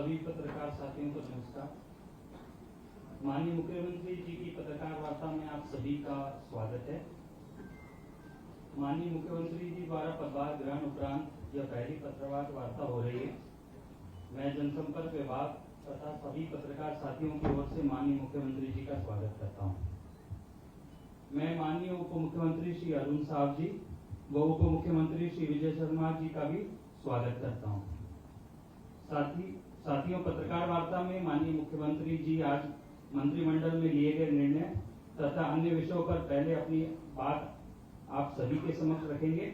सभी पत्रकार साथियों को नमस्कार। माननीय मुख्यमंत्री जी की पत्रकार वार्ता में आप सभी का स्वागत है। माननीय मुख्यमंत्री जी द्वारा पदभार ग्रहण उपरांत यह पहली पत्रकार वार्ता हो रही है। मैं जनसंपर्क विभाग तथा सभी पत्रकार साथियों की ओर से माननीय मुख्यमंत्री जी का स्वागत करता हूं। मैं माननीय उप मुख्यमंत्री श्री अरुण साव जी व उप मुख्यमंत्री श्री विजय शर्मा जी का भी स्वागत करता हूं। साथियों, पत्रकार वार्ता में माननीय मुख्यमंत्री जी आज मंत्रिमंडल में लिए गए निर्णय तथा अन्य विषयों पर पहले अपनी बात आप सभी के समक्ष रखेंगे।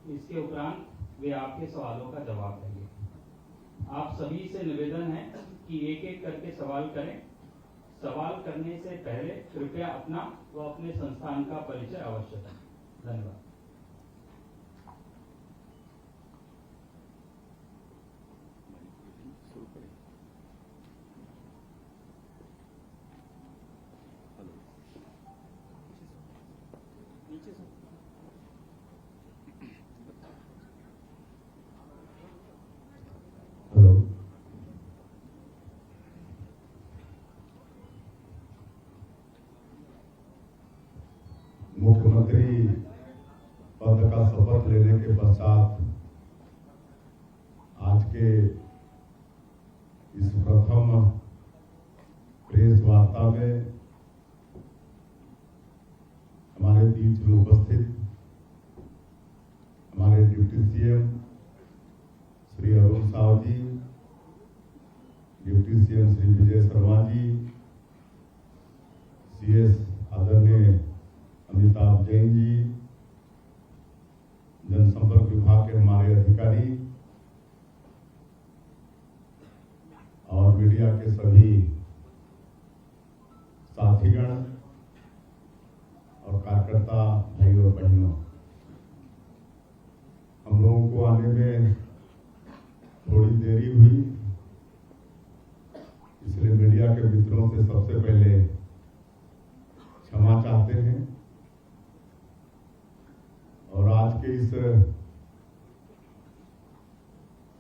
इसके उपरांत वे आपके सवालों का जवाब देंगे। आप सभी से निवेदन है कि एक एक करके सवाल करें। सवाल करने से पहले कृपया अपना व अपने संस्थान का परिचय अवश्य करें। धन्यवाद। हेलो, मुख्यमंत्री पद का शपथ लेने के पश्चात आज के इस प्रथम प्रेस वार्ता में हमारे बीच में उपस्थित हमारे डिप्टी सीएम श्री अरुण साव जी, deputy CM Shri Vijay Sharma ji, CS आदरणीय अमिताभ जैन जी, जनसंपर्क विभाग के हमारे अधिकारी और मीडिया के सभी साथीगण और कार्यकर्ता भाई और बहनों, हम लोगों को आने में थोड़ी देरी हुई, इसलिए मीडिया के मित्रों से सबसे पहले क्षमा चाहते हैं। और आज के इस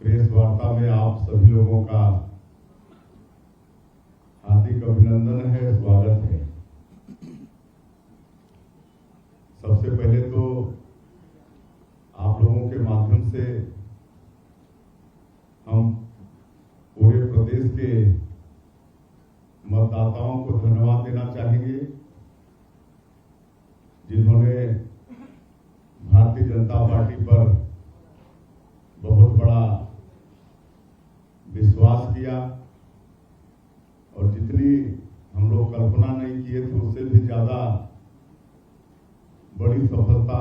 प्रेस वार्ता में आप सभी लोगों का हार्दिक अभिनंदन है, स्वागत है। सबसे पहले तो आप लोगों के माध्यम से हम पूरे प्रदेश के मतदाताओं को धन्यवाद देना चाहेंगे, जिन्होंने भारतीय जनता पार्टी पर बहुत बड़ा विश्वास किया और जितनी हम लोग कल्पना नहीं किए थे उससे भी ज्यादा बड़ी सफलता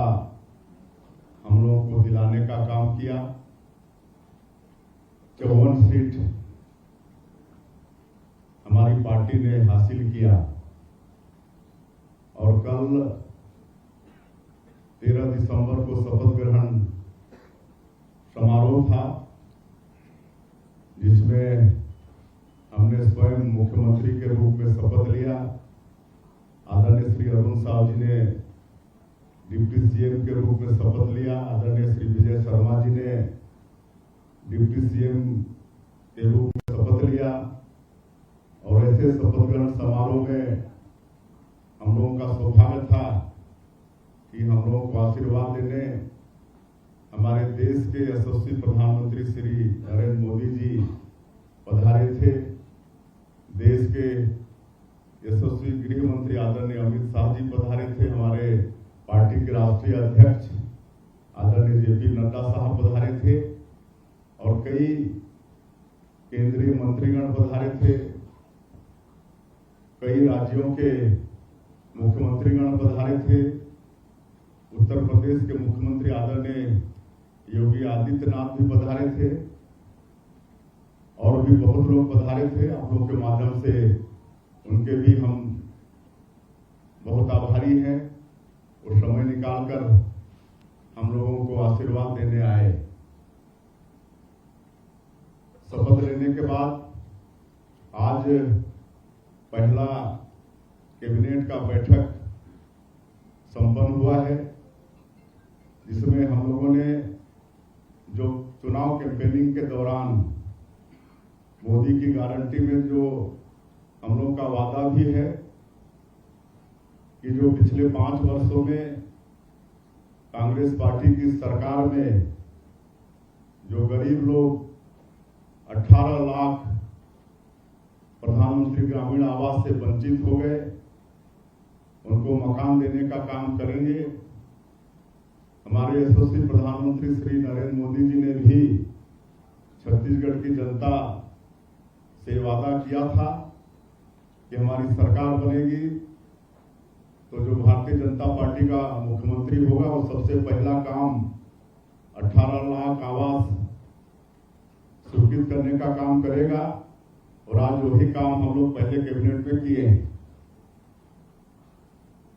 हम लोगों को दिलाने का काम किया। 54 सीट हमारी पार्टी ने हासिल किया और कल 13 दिसंबर को शपथ ग्रहण समारोह था, जिसमें हमने स्वयं मुख्यमंत्री के रूप में शपथ लिया। आदरणीय श्री अरुण साव जी ने डिप्टी सीएम के रूप में शपथ लिया। आदरणीय श्री विजय शर्मा जी ने डिप्टी सीएम के रूप में शपथ लिया। और ऐसे शपथ ग्रहण समारोह में हम लोगों का सौभाग्य था कि हम लोगों को आशीर्वाद देने हमारे देश के यशस्वी प्रधानमंत्री श्री नरेंद्र मोदी जी पधारे थे। देश के यशस्वी गृह मंत्री आदरणीय अमित शाह जी पधारे थे। हमारे पार्टी के राष्ट्रीय अध्यक्ष आदरणीय जेपी नड्डा साहब पधारे थे और कई केंद्रीय मंत्रीगण पधारे थे। कई राज्यों के मुख्यमंत्रीगण पधारे थे। उत्तर प्रदेश के मुख्यमंत्री आदरणीय योगी आदित्यनाथ भी पधारे थे और भी बहुत लोग पधारे थे। आप लोगों के माध्यम से उनके भी हम बहुत आभारी हैं और समय निकालकर हम लोगों को आशीर्वाद देने आए। शपथ लेने के बाद आज पहला कैबिनेट का बैठक संपन्न हुआ है, जिसमें हम लोगों ने जो चुनाव कैंपेनिंग के दौरान मोदी की गारंटी में जो हम लोग का वादा भी है कि जो पिछले 5 वर्षों में कांग्रेस पार्टी की सरकार में जो गरीब लोग 18 लाख प्रधानमंत्री ग्रामीण आवास से वंचित हो गए, उनको मकान देने का काम करेंगे। हमारे यशस्वी प्रधानमंत्री श्री नरेंद्र मोदी जी ने भी छत्तीसगढ़ की जनता से वादा किया था कि हमारी सरकार बनेगी तो जो भारतीय जनता पार्टी का मुख्यमंत्री होगा वो सबसे पहला काम 18 लाख आवास स्वीकृत करने का काम करेगा। और आज वही काम हम लोग पहले कैबिनेट में किए हैं।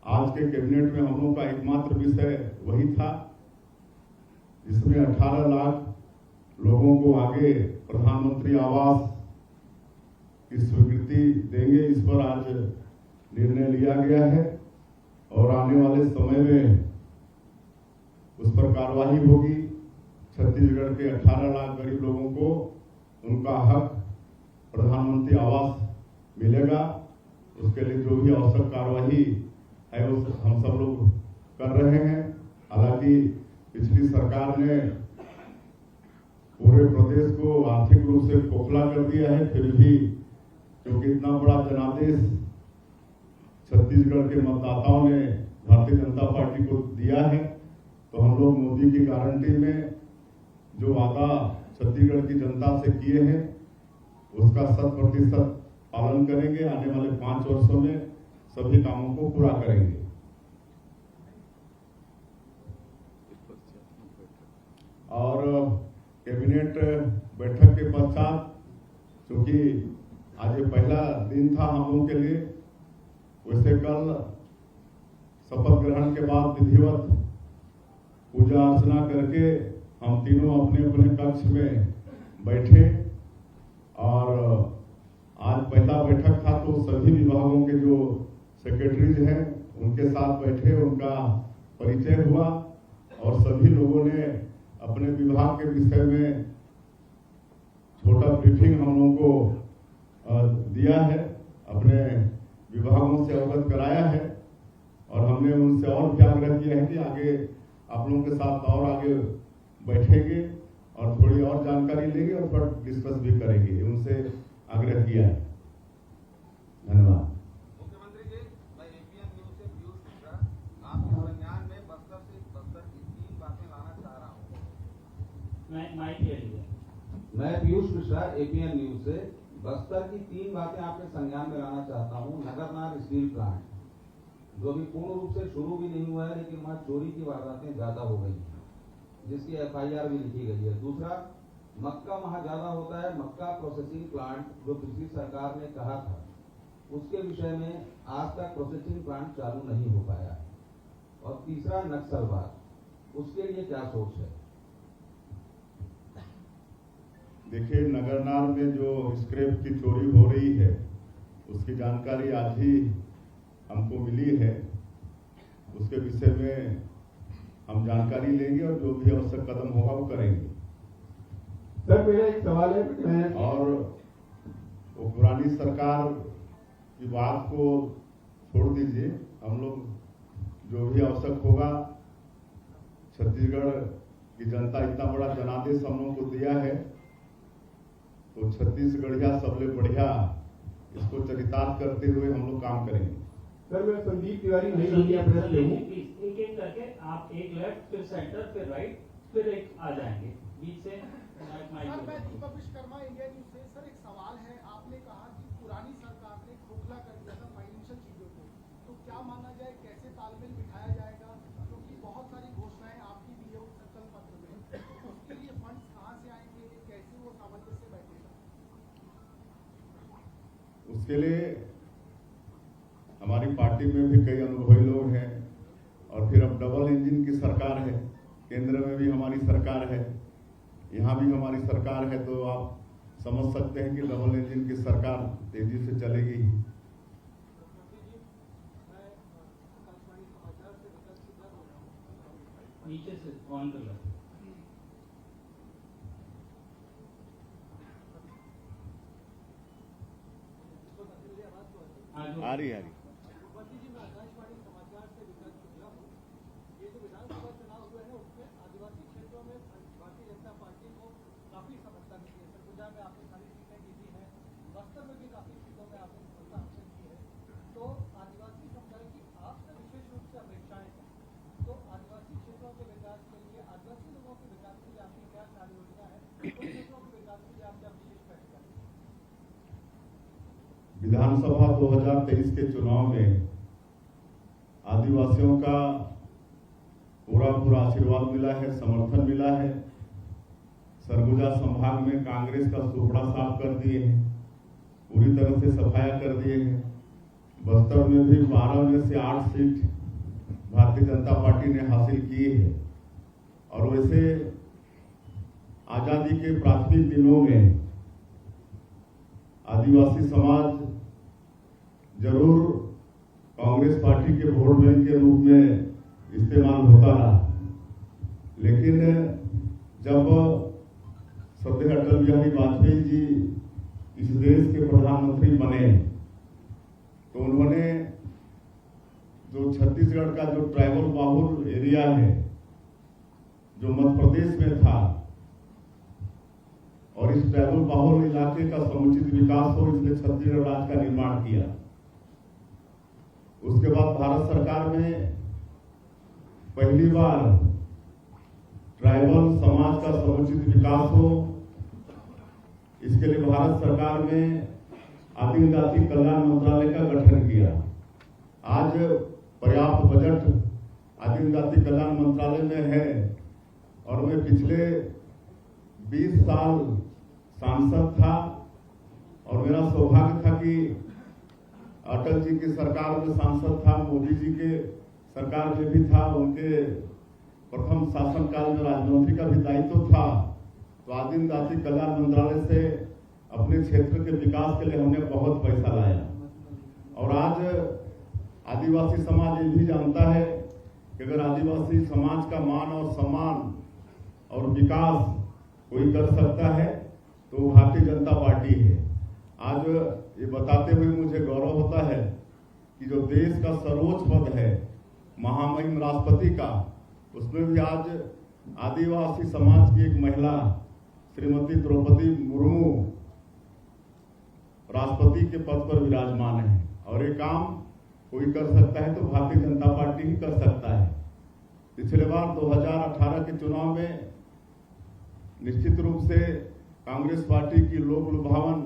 आज के कैबिनेट में हम लोग का एकमात्र विषय वही था जिसमें 18 लाख लोगों को आगे प्रधानमंत्री आवास की स्वीकृति देंगे। इस पर आज निर्णय लिया गया है और आने वाले समय में उस पर कार्रवाई होगी। छत्तीसगढ़ के 18 लाख गरीब लोगों को उनका हक प्रधानमंत्री आवास मिलेगा। उसके लिए जो भी आवश्यक कार्रवाई है वो हम सब लोग कर रहे हैं। हालांकि पिछली सरकार ने पूरे प्रदेश को आर्थिक रूप से खोखला कर दिया है, फिर भी क्योंकि इतना बड़ा जनादेश छत्तीसगढ़ के मतदाताओं ने भारतीय जनता पार्टी को दिया है, तो हम लोग मोदी की गारंटी में जो वादा छत्तीसगढ़ की जनता से किए हैं उसका 100% पालन करेंगे। आने वाले 5 वर्षों में सभी कामों को पूरा करेंगे। और कैबिनेट बैठक के पश्चात, क्योंकि आज ये पहला दिन था हम लोगों के लिए, वैसे कल शपथ ग्रहण के बाद विधिवत पूजा अर्चना करके हम तीनों अपने अपने कक्ष में बैठे और आज पहला बैठक था तो सभी विभागों के जो सेक्रेटरीज हैं उनके साथ बैठे, उनका परिचय हुआ और सभी लोगों ने अपने विभाग के विषय में छोटा ब्रीफिंग हम लोगों को दिया है, अपने विभागों से अवगत कराया है और हमने उनसे और भी आग्रह किया है कि आगे आप लोगों के साथ और आगे बैठेंगे और थोड़ी और जानकारी लेंगे और थोड़ा डिस्कस भी करेंगे, उनसे आग्रह किया है। धन्यवाद। मुख्यमंत्री जी, मैं एपीएन न्यूज से पीयूष मिश्रा आपके संज्ञान में बस्तर की 3 बातें लाना चाह रहा हूँ। मैं पीयूष मिश्रा एपीएन न्यूज से बस्तर की 3 बातें आपके संज्ञान में लाना चाहता हूँ। नगरनार स्टील प्लांट जो अभी पूर्ण रूप से शुरू भी नहीं हुआ है, लेकिन वहाँ चोरी की वारदातें ज्यादा हो गई हैं, जिसकी एफआईआर भी लिखी गई है। दूसरा, मक्का वहाँ ज्यादा होता है, मक्का प्रोसेसिंग प्लांट जो पिछली सरकार ने कहा था उसके विषय में आज तक प्रोसेसिंग प्लांट चालू नहीं हो पाया है। और तीसरा, नक्सलवाद, उसके लिए क्या सोच है? देखिए, नगरनार में जो स्क्रैप की चोरी हो रही है उसकी जानकारी आज ही हमको मिली है। उसके विषय में हम जानकारी लेंगे और जो भी आवश्यक कदम होगा वो करेंगे। सर, मेरा एक सवाल है। और वो पुरानी सरकार की बात को छोड़ दीजिए, हम लोग जो भी आवश्यक होगा, छत्तीसगढ़ की जनता इतना बड़ा जनादेश हम लोगों को दिया है तो छत्तीसगढ़िया सबले बढ़िया इसको चरितार्थ करते हुए हम लोग काम करेंगे। सर, मैं संदीप तिवारी नई इंडिया प्रेस से हूँ। एक एक करके आप एक लेफ्ट फिर सेंटर फिर राइट फिर एक आ जाएंगे बीच से। सर, मैं दीपक विश्वकर्मा इंडिया न्यूज से। सर, एक सवाल है, आपने कहा कि पुरानी सरकार ने खोखला कर दिया था फाइनेंशियल चीजों को, तो क्या माना जाए, कैसे तालमेल बिठाया जाएगा? क्योंकि बहुत सारी घोषणाएं आपकी भी है उस संकल्प पत्र में, तो उसके लिए फंड्स कहाँ से आएंगे, कैसे वो सामंजस्य बैठेगा? उसके लिए हमारी पार्टी में भी कई अनुभवी लोग हैं और फिर अब डबल इंजन की सरकार है, केंद्र में भी हमारी सरकार है, यहाँ भी हमारी सरकार है, तो आप समझ सकते हैं कि डबल इंजन की सरकार तेजी से चलेगी। नीचे से ऑन कर लो। आ रही है। भगवती जी, मैं आकाशवाणी समाचार से विकास शुक्ला हूँ। ये जो विधानसभा चुनाव हुए हैं उसमें आदिवासी क्षेत्रों में भारतीय जनता पार्टी को काफी सफलता मिली है। सरगुजा में आपने सारी सीटें जीती हैं, बस्तर में भी काफी सीटों में आपने सफलता हासिल की है। तो आदिवासी समुदाय की आपसे विशेष रूप से अपेक्षाएं हैं, तो आदिवासी क्षेत्रों के विकास के लिए, आदिवासी लोगों के विकास के लिए आपकी क्या कार्य योजना है? उन क्षेत्रों के विकास के लिए आप क्या विशेष पहल करेंगे? विधानसभा 2023 के चुनाव में आदिवासियों का पूरा आशीर्वाद मिला है, समर्थन मिला है। सरगुजा संभाग में कांग्रेस का सुपड़ा साफ कर दिए हैं, पूरी तरह से सफाया कर दिए हैं। बस्तर में भी 12 में से 8 सीट भारतीय जनता पार्टी ने हासिल की है। और वैसे आजादी के प्राथमिक दिनों में आदिवासी समाज जरूर कांग्रेस पार्टी के वोट बैंक के रूप में इस्तेमाल होता रहा, लेकिन जब श्रद्धेय अटल बिहारी वाजपेयी जी इस देश के प्रधानमंत्री बने तो उन्होंने जो छत्तीसगढ़ का जो ट्राइबल बाहुल एरिया है, जो मध्य प्रदेश में था, और इस ट्राइबल बाहुल इलाके का समुचित विकास हो, इसलिए छत्तीसगढ़ राज्य का निर्माण किया। उसके बाद भारत सरकार में पहली बार ट्राइबल समाज का समुचित विकास हो, इसके लिए भारत सरकार में आदिम जाति कल्याण मंत्रालय का गठन किया। आज पर्याप्त बजट आदिम जाति कल्याण मंत्रालय में है और मैं पिछले 20 साल सांसद था और मेरा सौभाग्य था कि अटल जी की सरकार में सांसद था, मोदी जी के सरकार में भी था, उनके प्रथम शासनकाल में राज्यमंत्री का भी दायित्व था। तो आदिम जाति कल्याण मंत्रालय से अपने क्षेत्र के विकास के लिए हमने बहुत पैसा लाया। और आज आदिवासी समाज ये भी जानता है कि अगर आदिवासी समाज का मान और सम्मान और विकास कोई कर सकता है तो भारतीय जनता पार्टी है। आज ये बताते हुए मुझे गौरव होता है कि जो देश का सर्वोच्च पद है महामहिम राष्ट्रपति का, उसमें भी आज आदिवासी समाज की एक महिला श्रीमती द्रौपदी मुर्मू राष्ट्रपति के पद पर विराजमान है। और ये काम कोई कर सकता है तो भारतीय जनता पार्टी ही कर सकता है। पिछले बार 2018 के चुनाव में निश्चित रूप से कांग्रेस पार्टी की लोक लुभावन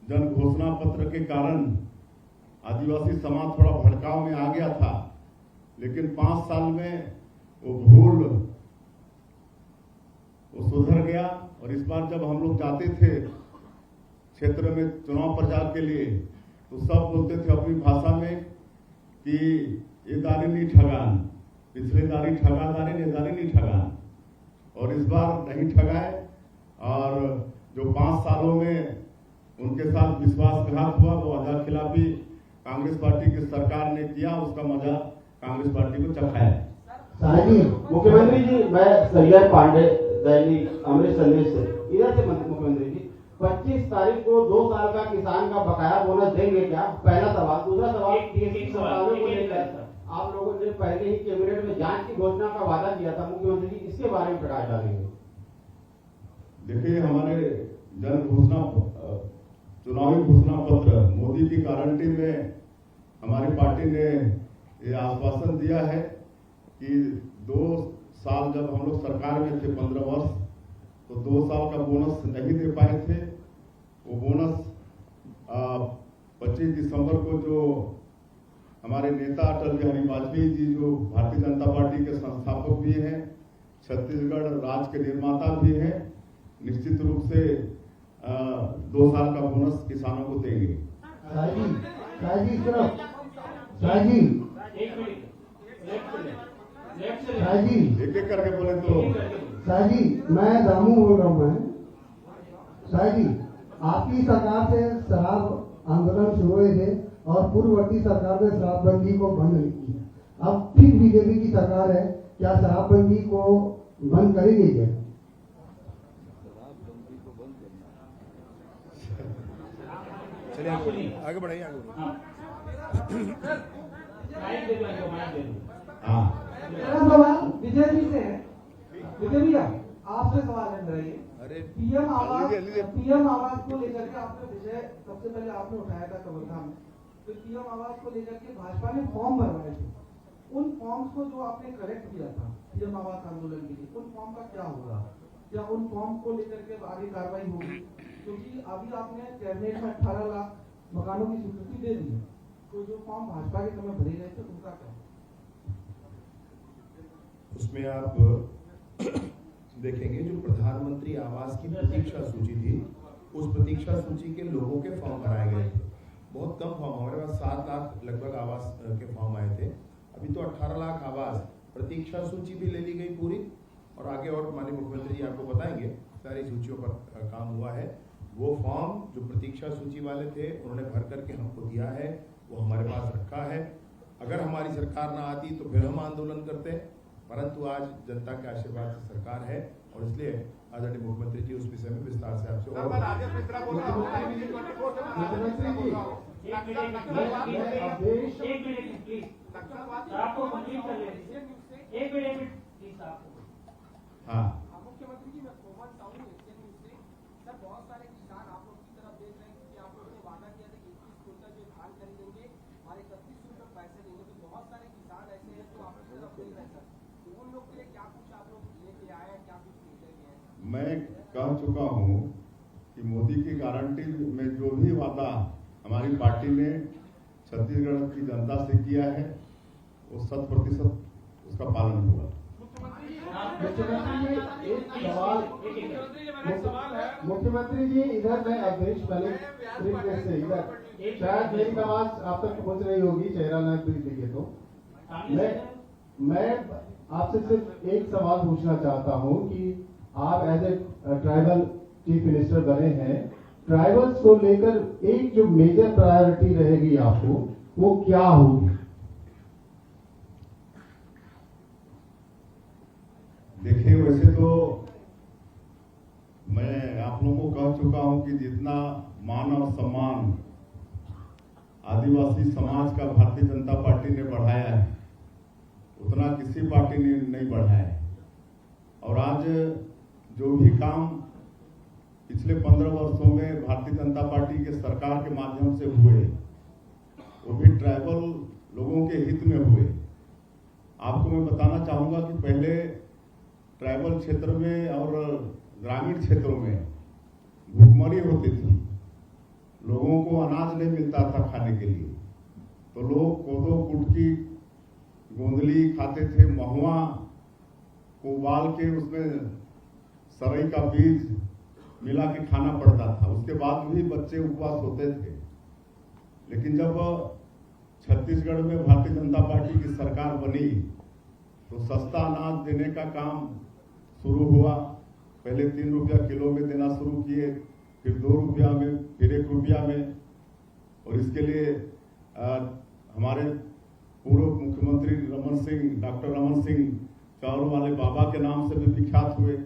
जन घोषणा पत्र के कारण आदिवासी समाज थोड़ा भड़काव में आ गया था, लेकिन 5 साल में वो भूल वो सुधर गया। और इस बार जब हम लोग जाते थे क्षेत्र में चुनाव प्रचार के लिए तो सब बोलते थे अपनी भाषा में कि ये दारी नहीं ठगान, पिछले दारी ठगा दारी ने दारी नहीं ठगान। और इस बार नहीं ठगाए और जो 5 सालों में उनके साथ विश्वासघात हुआ वो आधा खिलाफी कांग्रेस पार्टी की सरकार ने किया, उसका मजा कांग्रेस पार्टी को चखाया। मुख्यमंत्री जी, मैं संजय पांडे, दैनिक अमृत संदेश से इधर से मुख्यमंत्री जी 25 तारीख को 2 साल का किसान का बकाया बोनस देंगे क्या? पहला सवाल। दूसरा सवाल, को लेकर आप लोगों ने पहले ही कैबिनेट में जांच की घोषणा का वादा किया था, मुख्यमंत्री जी इसके बारे में प्रकाश डालेंगे? देखिए, हमारे जन घोषणा चुनावी घोषणा पत्र मोदी की गारंटी में हमारी पार्टी ने ये आश्वासन दिया है कि 2 साल जब हम लोग सरकार में थे 15 वर्ष, तो 2 साल का बोनस नहीं दे पाए थे। वो बोनस 25 दिसंबर को जो हमारे नेता अटल बिहारी वाजपेयी जी, जो भारतीय जनता पार्टी के संस्थापक भी हैं, छत्तीसगढ़ राज्य के निर्माता भी हैं, निश्चित रूप से 2 साल का बोनस किसानों को देंगे। एक एक करके बोले तो शाहजी, मैं दामू बोल रहा हूँ। शाहजी, आपकी सरकार से शराब आंदोलन शुरू हुए थे और पूर्ववर्ती सरकार ने शराबबंदी को बंद नहीं किया। अब फिर बीजेपी की सरकार है, क्या शराबबंदी को बंद करेगी क्या? चलिए आगे बढ़ाइए, आगे। माइक दे दो इनको, माइक दे दो। हाँ मेरा सवाल विजय जी से है। विजय भैया आपसे सवाल है मेरा ये, पीएम आवास को लेकर के आपने विषय सबसे पहले आपने उठाया था कबरधाम में, तो पीएम आवास को लेकर के भाजपा ने फॉर्म भरवाए थे। उन फॉर्म्स को जो आपने कलेक्ट किया था पीएम आवास आंदोलन के लिए, उन फॉर्म का क्या होगा? क्या उन फॉर्म को लेकर के आगे कार्रवाई होगी? क्योंकि अभी आपने कैबिनेट में 18 लाख मकानों की स्वीकृति दे दी है, तो जो फॉर्म भाजपा के समय भरे गए थे उनका क्या? उसमें आप देखेंगे जो प्रधानमंत्री आवास की प्रतीक्षा सूची थी, उस प्रतीक्षा सूची के लोगों के फॉर्म भराए गए थे। बहुत कम फॉर्म, हमारे पास 7 लाख लगभग आवास के फॉर्म आए थे। अभी तो 18 लाख आवास, प्रतीक्षा सूची भी ले ली गई पूरी, और आगे और माननीय मुख्यमंत्री जी आपको बताएंगे सारी सूचियों पर काम हुआ है। वो फॉर्म जो प्रतीक्षा सूची वाले थे उन्होंने भर करके हमको दिया है, वो हमारे पास रखा है। अगर हमारी सरकार ना आती तो फिर हम आंदोलन करते, परंतु आज जनता के आशीर्वाद से सरकार है, और इसलिए आदरणीय मुख्यमंत्री जी उस विषय में विस्तार से आपसे और हाँ मुख्यमंत्री जी, मैं कोमल साहू एशियन न्यूज़ से। सर, बहुत सारे किसान आप लोग की तरफ देख रहे हैं कि आप लोगों ने वादा किया था कि 21 क्विंटल जो धान खरीदेंगे और 31 रुपये पैसे देंगे, तो बहुत सारे किसान ऐसे हैं जो आपकी तरफ देख रहे हैं सर, तो उन लोग के लिए क्या कुछ आप लोग लेके आए हैं, क्या कुछ लेके गए हैं? मैं कह चुका हूँ कि मोदी की गारंटी में जो भी वादा हमारी पार्टी ने छत्तीसगढ़ की जनता से किया है वो 100% उसका पालन होगा। मुख्यमंत्री जी इधर मैं अवधेश मलिक से इधर, शायद मेरी आवाज आप तक पहुंच रही होगी चेहरा न दिखे तो। मैं आपसे सिर्फ एक सवाल पूछना चाहता हूं कि आप as a tribal chief minister बने हैं, ट्राइबल्स को लेकर एक जो मेजर प्रायोरिटी रहेगी आपको, वो क्या होगी? देखिए, वैसे तो मैं आप लोगों को कह चुका हूं कि जितना मान और सम्मान आदिवासी समाज का भारतीय जनता पार्टी ने बढ़ाया है उतना किसी पार्टी ने नहीं बढ़ाया है। और आज जो भी काम पिछले 15 वर्षों में भारतीय जनता पार्टी के सरकार के माध्यम से हुए, वो भी ट्राइबल लोगों के हित में हुए। आपको मैं बताना चाहूंगा कि पहले ट्राइबल क्षेत्र में और ग्रामीण क्षेत्रों में भूखमरी होती थी, लोगों को अनाज नहीं मिलता था खाने के लिए, तो लोग कोदो, कुटकी, गोंदली खाते थे, महुआ को उबाल के उसमें सरई का बीज मिला के खाना पड़ता था। उसके बाद भी बच्चे उपवास होते थे। लेकिन जब छत्तीसगढ़ में भारतीय जनता पार्टी की सरकार बनी तो सस्ता अनाज देने का काम शुरू हुआ। पहले 3 रुपया किलो में देना शुरू किए, फिर 2 रुपया में, फिर 1 रुपया में। और इसके लिए हमारे पूर्व मुख्यमंत्री डॉक्टर रमन सिंह चावल वाले बाबा के नाम से भी विख्यात हुए।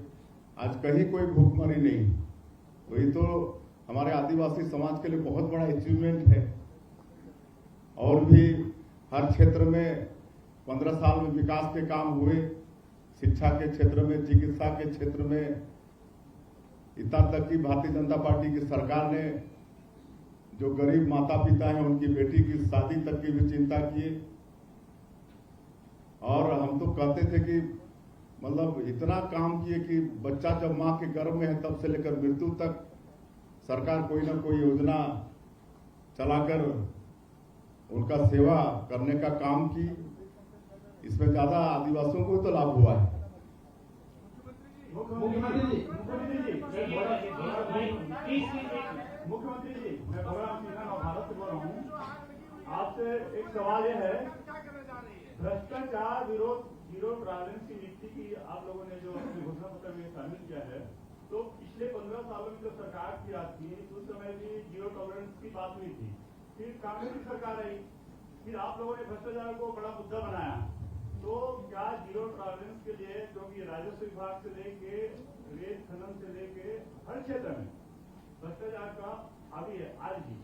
आज कहीं कोई भूखमरी नहीं। तो ये तो हमारे आदिवासी समाज के लिए बहुत बड़ा अचीवमेंट है। और भी हर क्षेत्र में 15 साल में विकास के काम हुए, शिक्षा के क्षेत्र में, चिकित्सा के क्षेत्र में, इतना तक कि भारतीय जनता पार्टी की सरकार ने जो गरीब माता पिता हैं उनकी बेटी की शादी तक की भी चिंता किए। और हम तो कहते थे कि मतलब इतना काम किए कि बच्चा जब मां के गर्भ में है तब से लेकर मृत्यु तक सरकार कोई ना कोई योजना चलाकर उनका सेवा करने का काम की। इसमें ज्यादा आदिवासियों को तो लाभ हुआ है। मुख्यमंत्री जी, मैं भगवान सिन्हा भारत से बोल रहा हूँ। आपसे एक सवाल यह है, भ्रष्टाचार विरोध जीरो टॉलरेंस की नीति की आप लोगों ने जो अपने घोषणा पत्र में शामिल किया है, तो पिछले 15 सालों में जो सरकार की बात थी उस समय भी जीरो टॉलरेंस की बात हुई थी। फिर कांग्रेस की सरकार आई, फिर आप लोगों ने भ्रष्टाचार को बड़ा मुद्दा बनाया। तो क्या जीरो टॉलरेंस के लिए, क्योंकि राजस्व विभाग से लेके रेत खनन से लेके हर क्षेत्र में भ्रष्टाचार का हावी है आज भी,